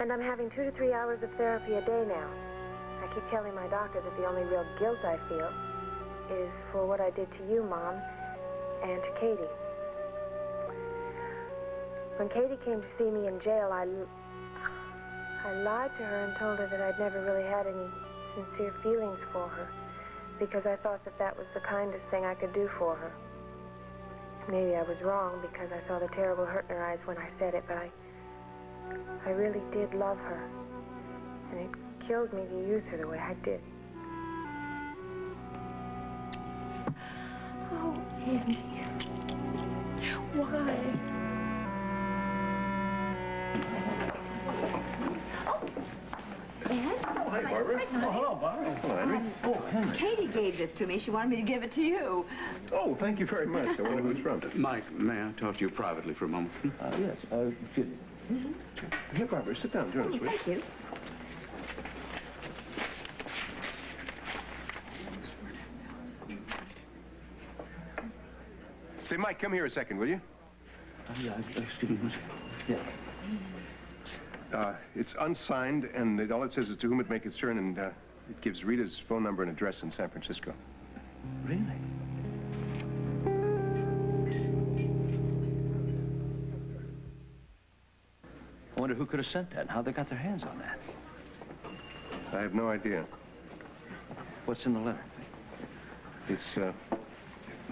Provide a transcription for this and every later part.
And I'm having 2 to 3 hours of therapy a day now. I keep telling my doctor that the only real guilt I feel is for what I did to you, Mom, and to Katie. When Katie came to see me in jail, I lied to her and told her that I'd never really had any sincere feelings for her, because I thought that that was the kindest thing I could do for her. Maybe I was wrong because I saw the terrible hurt in her eyes when I said it, but I really did love her, and it killed me to use her the way I did. Oh, Andy. Why? Oh, hi, Barbara. Oh, hello, Barbara. Hello, Henry. Oh, Henry. Katie gave this to me. She wanted me to give it to you. Oh, thank you very much. I wonder who it's from. Mike, may I talk to you privately for a moment? Yes. Excuse me. Here, Barbara, sit down. Join us, will you? Thank you. Say, Mike, come here a second, will you? Yeah, excuse me. Yeah. It's unsigned, and all it says is to whom it may concern, and it gives Rita's phone number and address in San Francisco. Really? I wonder who could have sent that and how they got their hands on that. I have no idea. What's in the letter? It's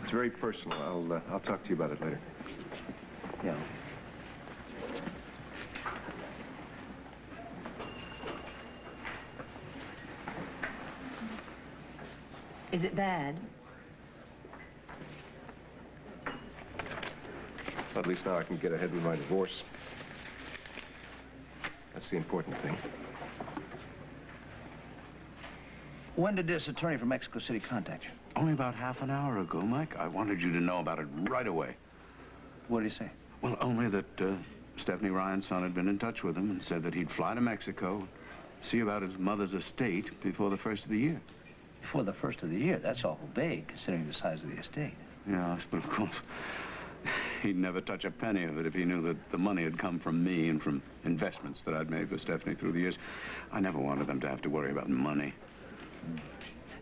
very personal. I'll talk to you about it later. Yeah. Is it bad? Well, at least now I can get ahead with my divorce. That's the important thing. When did this attorney from Mexico City contact you? Only about half an hour ago, Mike. I wanted you to know about it right away. What did he say? Well, only that Stephanie Ryan's son had been in touch with him and said that he'd fly to Mexico, see about his mother's estate before the first of the year. Before the first of the year? That's awful vague, considering the size of the estate. Yes, but of course, he'd never touch a penny of it if he knew that the money had come from me and from investments that I'd made for Stephanie through the years. I never wanted them to have to worry about money.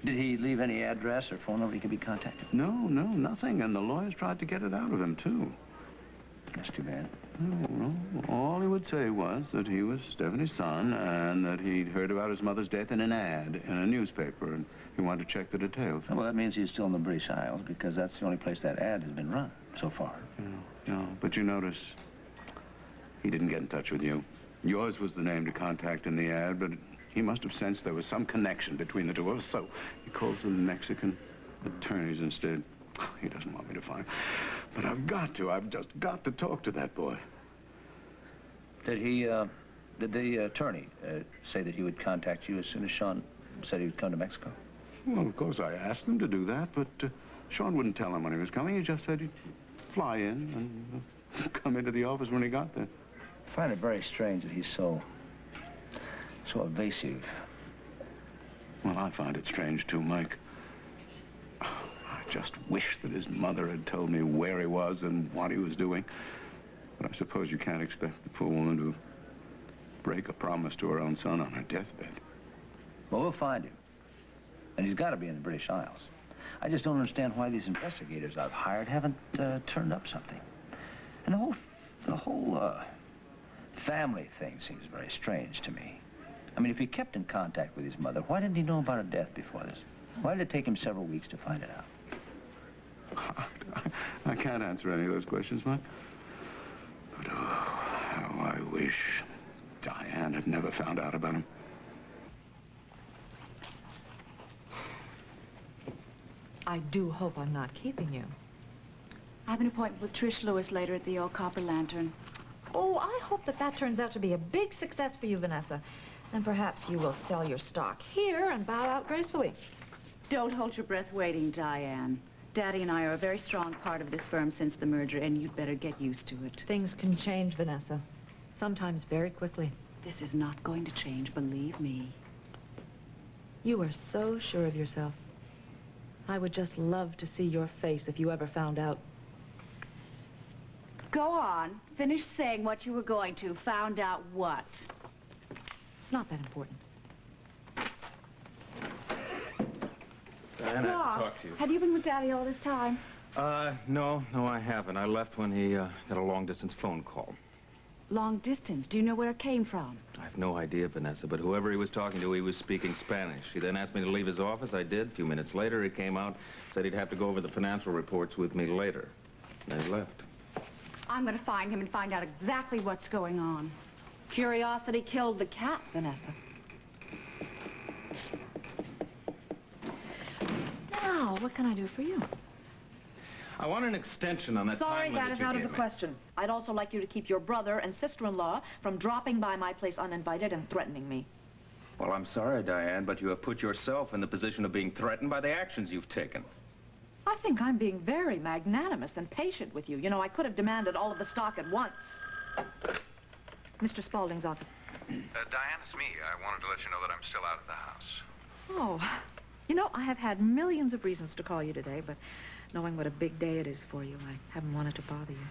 Did he leave any address or phone number he could be contacted? No, nothing. And the lawyers tried to get it out of him, too. That's too bad. No. All he would say was that he was Stephanie's son and that he'd heard about his mother's death in an ad in a newspaper, and he wanted to check the details. Well, that means he's still in the British Isles, because that's the only place that ad has been run so far. Yeah, but you notice he didn't get in touch with you. Yours was the name to contact in the ad, but he must have sensed there was some connection between the two of us, so he calls the Mexican attorneys instead. He doesn't want me to find him. But I've just got to talk to that boy. Did the attorney say that he would contact you as soon as Sean said he would come to Mexico? Well, of course, I asked him to do that, but Sean wouldn't tell him when he was coming. He just said he'd fly in and come into the office when he got there. I find it very strange that he's so evasive. Well, I find it strange, too, Mike. I just wish that his mother had told me where he was and what he was doing. But I suppose you can't expect the poor woman to break a promise to her own son on her deathbed. Well, we'll find him. And he's got to be in the British Isles. I just don't understand why these investigators I've hired haven't turned up something. And the whole family thing seems very strange to me. I mean, if he kept in contact with his mother, why didn't he know about her death before this? Why did it take him several weeks to find it out? I can't answer any of those questions, Mike. But oh, how I wish Diane had never found out about him. I do hope I'm not keeping you. I have an appointment with Trish Lewis later at the old Copper Lantern. Oh, I hope that turns out to be a big success for you, Vanessa. And perhaps you will sell your stock here and bow out gracefully. Don't hold your breath waiting, Diane. Daddy and I are a very strong part of this firm since the merger, and you'd better get used to it. Things can change, Vanessa. Sometimes very quickly. This is not going to change, believe me. You are so sure of yourself. I would just love to see your face if you ever found out. Go on. Finish saying what you were going to. Found out what? It's not that important. Diane, I have to talk to you. Have you been with Daddy all this time? No, I haven't. I left when he got a long-distance phone call. Long distance. Do you know where it came from? I have no idea, Vanessa, but whoever he was talking to, he was speaking Spanish. He then asked me to leave his office. I did. A few minutes later, he came out, said he'd have to go over the financial reports with me later. And he left. I'm going to find him and find out exactly what's going on. Curiosity killed the cat, Vanessa. Now, what can I do for you? I want an extension on that Sorry, time that limit is you out of gave the me. question. I'd also like you to keep your brother and sister-in-law from dropping by my place uninvited and threatening me. Well, I'm sorry, Diane, but you have put yourself in the position of being threatened by the actions you've taken. I think I'm being very magnanimous and patient with you. You know, I could have demanded all of the stock at once. Mr. Spaulding's office. Diane, it's me. I wanted to let you know that I'm still out of the house. Oh, you know, I have had millions of reasons to call you today, but knowing what a big day it is for you, I haven't wanted to bother you.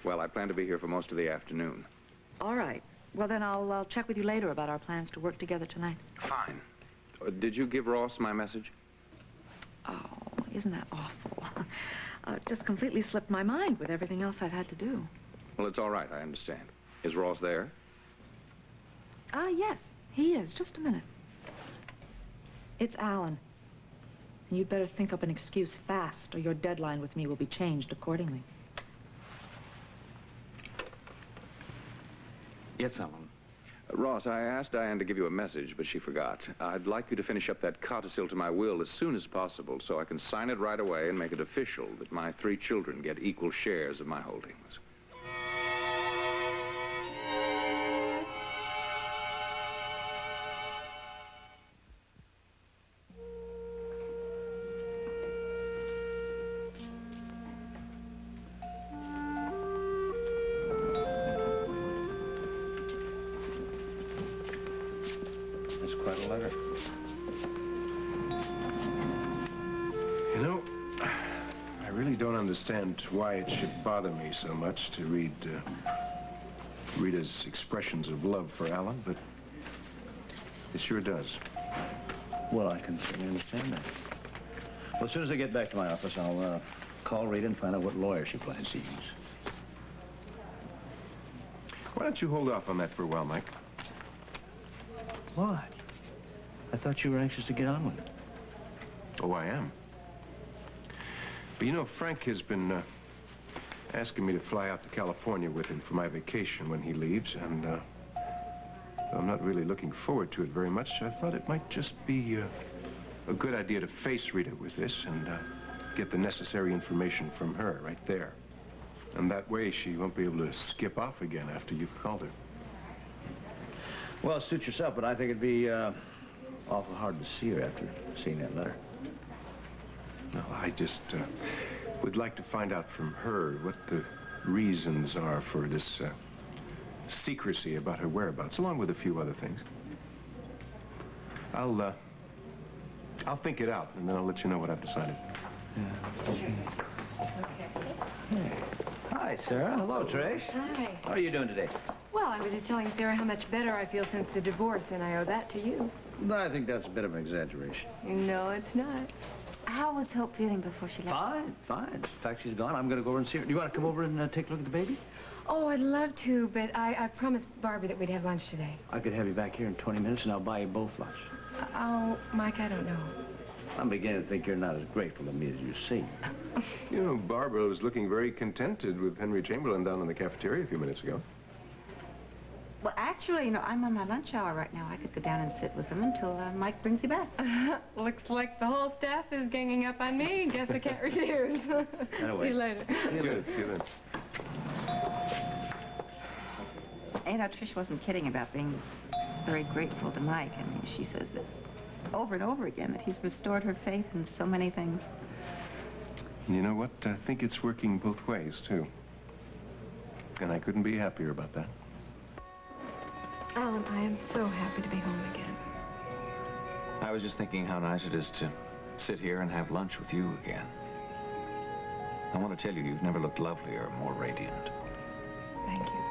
Well, I plan to be here for most of the afternoon. All right. Well, then I'll check with you later about our plans to work together tonight. Fine. Did you give Ross my message? Oh, isn't that awful? It just completely slipped my mind with everything else I've had to do. Well, it's all right. I understand. Is Ross there? Yes, he is. Just a minute. It's Alan. And you'd better think up an excuse fast, or your deadline with me will be changed accordingly. Yes, Alan. Ross, I asked Diane to give you a message, but she forgot. I'd like you to finish up that codicil to my will as soon as possible so I can sign it right away and make it official that my 3 children get equal shares of my holdings. That's quite a letter. You know, I really don't understand why it should bother me so much to read Rita's expressions of love for Alan, but it sure does. Well, I can certainly understand that. Well, as soon as I get back to my office, I'll call Rita and find out what lawyer she plans to use. Why don't you hold off on that for a while, Mike? What? I thought you were anxious to get on with it. Oh, I am. But you know, Frank has been asking me to fly out to California with him for my vacation when he leaves, and I'm not really looking forward to it very much. I thought it might just be a good idea to face Rita with this and get the necessary information from her right there. And that way she won't be able to skip off again after you've called her. Well, suit yourself, but I think it'd be awful hard to see her after seeing that letter. No, I just would like to find out from her what the reasons are for this secrecy about her whereabouts, along with a few other things. I'll think it out, and then I'll let you know what I've decided. Hey. Hi, Sarah. Hello, Trish. Hi. How are you doing today? Well, I was just telling Sarah how much better I feel since the divorce, and I owe that to you. No, I think that's a bit of an exaggeration. No, it's not. How was Hope feeling before she left? Fine, fine. In fact, she's gone. I'm going to go over and see her. Do you want to come over and take a look at the baby? Oh, I'd love to, but I promised Barbie that we'd have lunch today. I could have you back here in 20 minutes, and I'll buy you both lunch. Oh, Mike, I don't know. I'm beginning to think you're not as grateful to me as you seem. You know, Barbara was looking very contented with Henry Chamberlain down in the cafeteria a few minutes ago. Well, actually, you know, I'm on my lunch hour right now. I could go down and sit with him until Mike brings you back. Looks like the whole staff is ganging up on me. Guess I can't refuse. Anyway. See you later. Good, see you then. You know, Trish wasn't kidding about being very grateful to Mike. I mean, she says that over and over again that he's restored her faith in so many things. And you know what? I think it's working both ways, too. And I couldn't be happier about that. Alan, I am so happy to be home again. I was just thinking how nice it is to sit here and have lunch with you again. I want to tell you, you've never looked lovelier or more radiant. Thank you.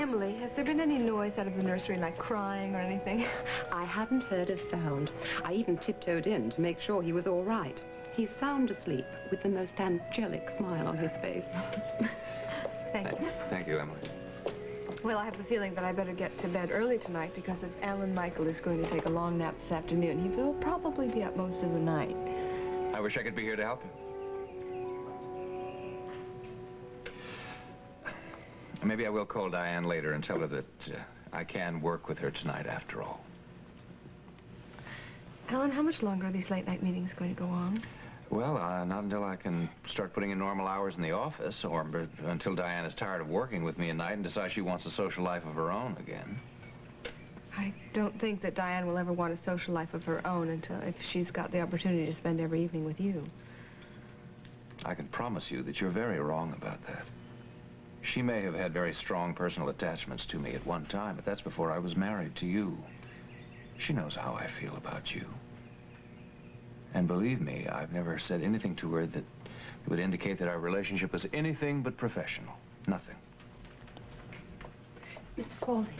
Emily, has there been any noise out of the nursery, like crying or anything? I haven't heard a sound. I even tiptoed in to make sure he was all right. He's sound asleep with the most angelic smile on his face. Thank you. Thank you, Emily. Well, I have the feeling that I better get to bed early tonight because if Alan Michael is going to take a long nap this afternoon, he will probably be up most of the night. I wish I could be here to help him. Maybe I will call Diane later and tell her that I can work with her tonight after all. Alan, how much longer are these late-night meetings going to go on? Well, not until I can start putting in normal hours in the office, or until Diane is tired of working with me at night and decides she wants a social life of her own again. I don't think that Diane will ever want a social life of her own until if she's got the opportunity to spend every evening with you. I can promise you that you're very wrong about that. She may have had very strong personal attachments to me at one time, but that's before I was married to you. She knows how I feel about you. And believe me, I've never said anything to her that would indicate that our relationship was anything but professional. Nothing. Mr. Spaulding,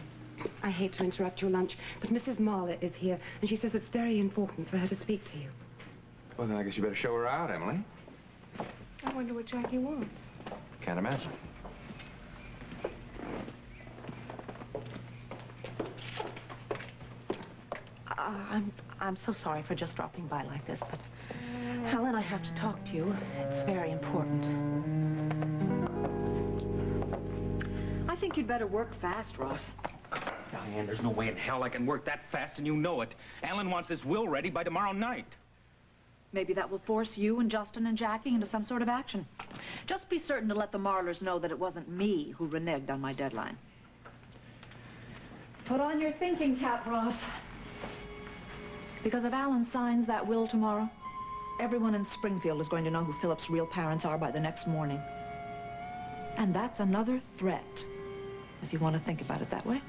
I hate to interrupt your lunch, but Mrs. Marler is here, and she says it's very important for her to speak to you. Well, then I guess you better show her out, Emily. I wonder what Jackie wants. Can't imagine. I'm so sorry for just dropping by like this, but Helen, I have to talk to you. It's very important. I think you'd better work fast, Ross. Diane, there's no way in hell I can work that fast, and you know it. Alan wants this will ready by tomorrow night. Maybe that will force you and Justin and Jackie into some sort of action. Just be certain to let the Marlers know that it wasn't me who reneged on my deadline. Put on your thinking cap, Ross. Because if Alan signs that will tomorrow, everyone in Springfield is going to know who Philip's real parents are by the next morning. And that's another threat, if you want to think about it that way.